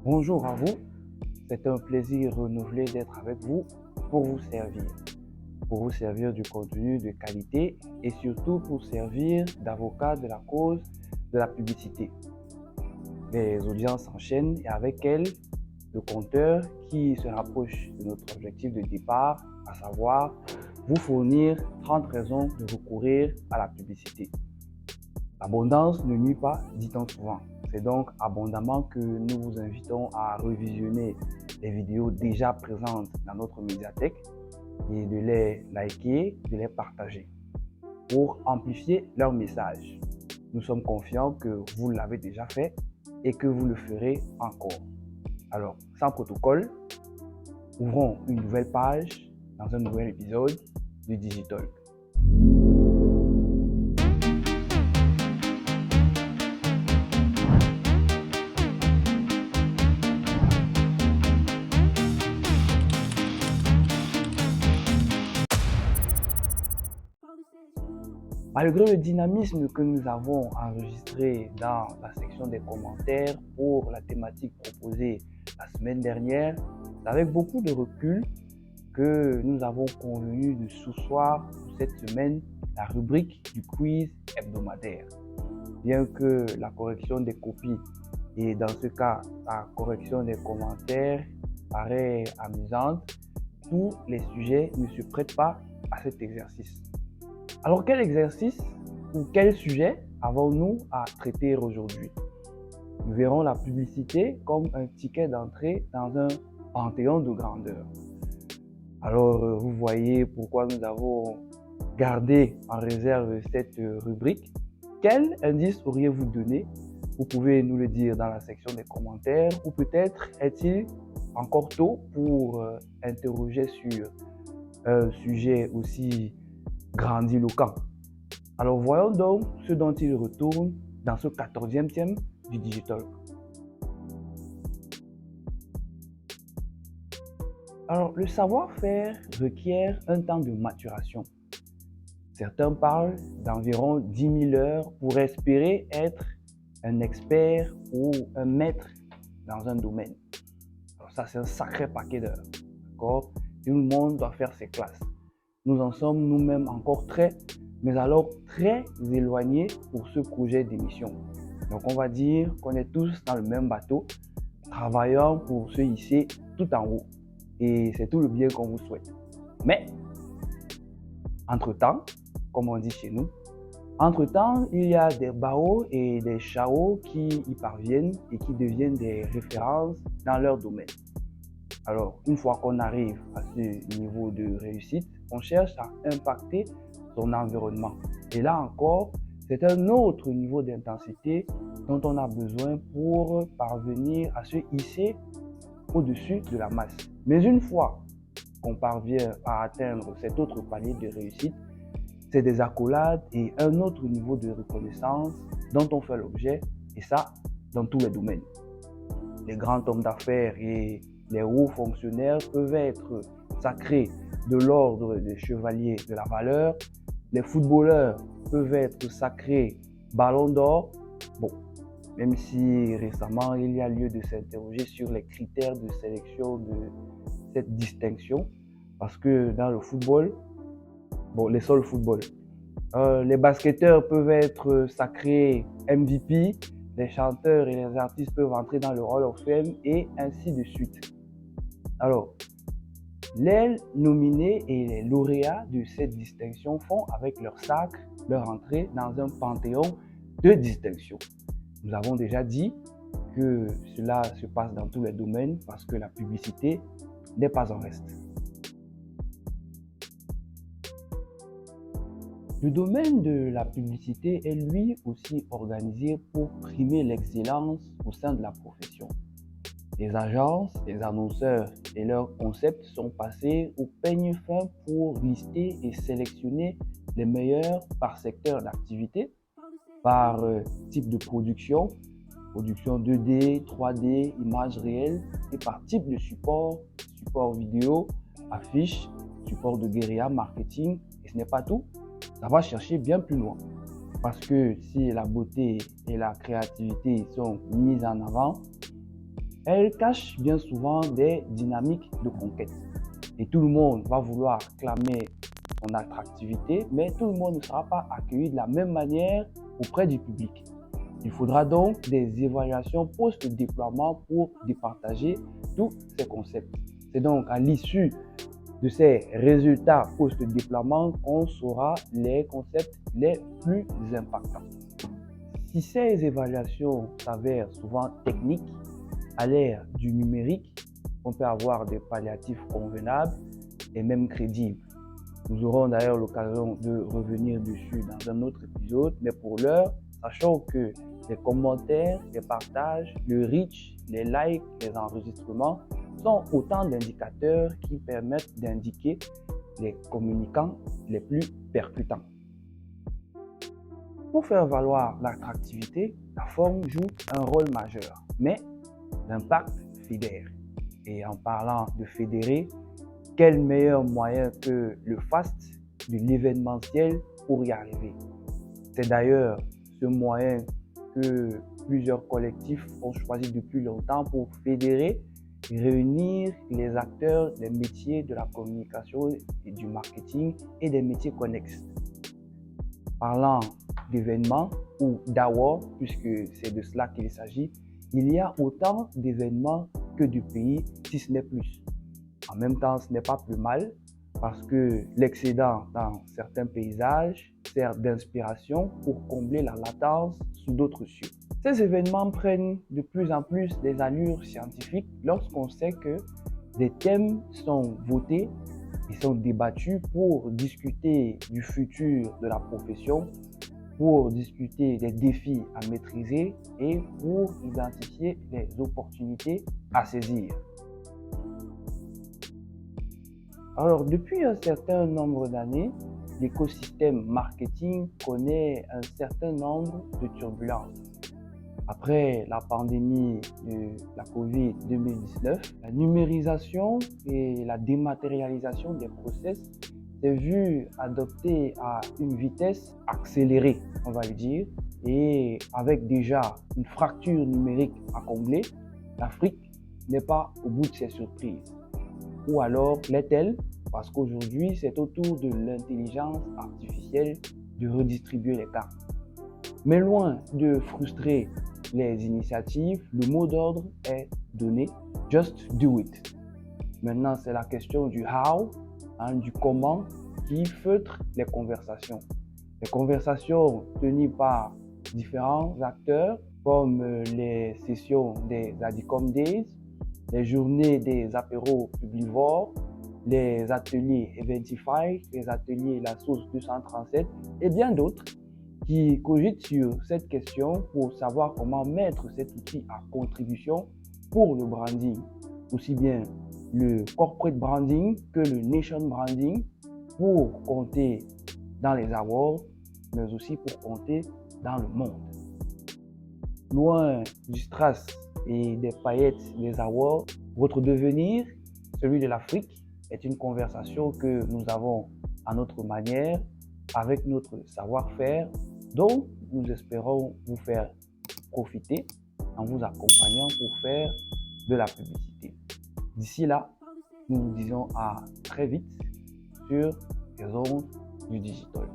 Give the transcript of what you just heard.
Bonjour à vous, c'est un plaisir renouvelé d'être avec vous pour vous servir du contenu de qualité et surtout pour servir d'avocat de la cause de la publicité. Les audiences s'enchaînent et avec elles, le compteur qui se rapproche de notre objectif de départ, à savoir vous fournir 30 raisons de recourir à la publicité. L'abondance ne nuit pas, dit-on souvent. C'est donc abondamment que nous vous invitons à revisionner les vidéos déjà présentes dans notre médiathèque et de les liker, de les partager pour amplifier leur message. Nous sommes confiants que vous l'avez déjà fait et que vous le ferez encore. Alors, sans protocole, ouvrons une nouvelle page dans un nouvel épisode du Digitalk. Malgré le dynamisme que nous avons enregistré dans la section des commentaires pour la thématique proposée la semaine dernière, c'est avec beaucoup de recul que nous avons convenu de sous-soir pour cette semaine la rubrique du quiz hebdomadaire. Bien que la correction des copies et dans ce cas la correction des commentaires paraît amusante, tous les sujets ne se prêtent pas à cet exercice. Alors quel exercice ou quel sujet avons-nous à traiter aujourd'hui? Nous verrons la publicité comme un ticket d'entrée dans un panthéon de grandeur. Alors vous voyez pourquoi nous avons gardé en réserve cette rubrique. Quel indice auriez-vous donné? Vous pouvez nous le dire dans la section des commentaires ou peut-être est-il encore tôt pour interroger sur un sujet aussi grandiloquent. Alors voyons donc ce dont il retourne dans ce 14e thème du Digitalk. Alors le savoir-faire requiert un temps de maturation. Certains parlent d'environ 10 000 heures pour espérer être un expert ou un maître dans un domaine. Alors ça c'est un sacré paquet d'heures. D'accord? Tout le monde doit faire ses classes. Nous en sommes nous-mêmes encore mais alors très éloignés pour ce projet d'émission. Donc on va dire qu'on est tous dans le même bateau, travaillant pour se hisser tout en haut. Et c'est tout le bien qu'on vous souhaite. Mais, entre-temps, comme on dit chez nous, entre-temps, il y a des Bao et des Chao qui y parviennent et qui deviennent des références dans leur domaine. Alors, une fois qu'on arrive à ce niveau de réussite, on cherche à impacter son environnement. Et là encore, c'est un autre niveau d'intensité dont on a besoin pour parvenir à se hisser au-dessus de la masse. Mais une fois qu'on parvient à atteindre cet autre palier de réussite, c'est des accolades et un autre niveau de reconnaissance dont on fait l'objet, et ça, dans tous les domaines. Les grands hommes d'affaires et les hauts fonctionnaires peuvent être sacrés de l'ordre des chevaliers de la valeur. Les footballeurs peuvent être sacrés ballon d'or. Bon, même si récemment il y a lieu de s'interroger sur les critères de sélection de cette distinction, parce que dans le football, les seuls football, les basketteurs peuvent être sacrés MVP, les chanteurs et les artistes peuvent entrer dans le Hall of Fame et ainsi de suite. Alors, les nominés et les lauréats de cette distinction font avec leur sacre leur entrée dans un panthéon de distinction. Nous avons déjà dit que cela se passe dans tous les domaines parce que la publicité n'est pas en reste. Le domaine de la publicité est lui aussi organisé pour primer l'excellence au sein de la profession. Les agences, les annonceurs et leurs concepts sont passés au peigne fin pour lister et sélectionner les meilleurs par secteur d'activité, par type de production 2D, 3D, images réelles et par type de support vidéo, affiches, support de guérilla, marketing. Et ce n'est pas tout, ça va chercher bien plus loin. Parce que si la beauté et la créativité sont mises en avant, Elle cache bien souvent des dynamiques de conquête. Et tout le monde va vouloir clamer son attractivité, mais tout le monde ne sera pas accueilli de la même manière auprès du public. Il faudra donc des évaluations post-déploiement pour départager tous ces concepts. C'est donc à l'issue de ces résultats post-déploiement qu'on saura les concepts les plus impactants. Si ces évaluations s'avèrent souvent techniques, à l'ère du numérique, on peut avoir des palliatifs convenables et même crédibles. Nous aurons d'ailleurs l'occasion de revenir dessus dans un autre épisode, mais pour l'heure, sachant que les commentaires, les partages, le reach, les likes, les enregistrements sont autant d'indicateurs qui permettent d'indiquer les communicants les plus percutants. Pour faire valoir l'attractivité, la forme joue un rôle majeur, mais l'impact fédère. Et en parlant de fédérer, quel meilleur moyen que le FAST, de l'événementiel, pour y arriver? C'est d'ailleurs ce moyen que plusieurs collectifs ont choisi depuis longtemps pour fédérer et réunir les acteurs des métiers de la communication et du marketing et des métiers connexes. Parlant d'événements ou d'awards, puisque c'est de cela qu'il s'agit, il y a autant d'événements que de pays, si ce n'est plus. En même temps, ce n'est pas plus mal parce que l'excédent dans certains paysages sert d'inspiration pour combler la latence sous d'autres cieux. Ces événements prennent de plus en plus des allures scientifiques lorsqu'on sait que des thèmes sont votés et sont débattus pour discuter du futur de la profession, pour discuter des défis à maîtriser et pour identifier les opportunités à saisir. Alors, depuis un certain nombre d'années, l'écosystème marketing connaît un certain nombre de turbulences. Après la pandémie de la Covid-2019, la numérisation et la dématérialisation des process s'est vue adopter à une vitesse accélérée, on va le dire, et avec déjà une fracture numérique à combler, l'Afrique n'est pas au bout de ses surprises. Ou alors l'est-elle? Parce qu'aujourd'hui, c'est au tour de l'intelligence artificielle de redistribuer les cartes. Mais loin de frustrer les initiatives, le mot d'ordre est donné, just do it. Maintenant, c'est la question du how, du comment, qui feutre les conversations. Les conversations tenues par différents acteurs, comme les sessions des Adicom Days, les journées des apéros publivores, les ateliers Eventify, les ateliers La Sauce 237 et bien d'autres qui cogitent sur cette question pour savoir comment mettre cet outil à contribution pour le branding, aussi bien le corporate branding que le nation branding, pour compter dans les awards, mais aussi pour compter dans le monde. Loin du strass et des paillettes des awards, votre devenir, celui de l'Afrique, est une conversation que nous avons à notre manière, avec notre savoir-faire, dont nous espérons vous faire profiter en vous accompagnant pour faire de la publicité. D'ici là, nous vous disons à très vite sur les ondes du digital.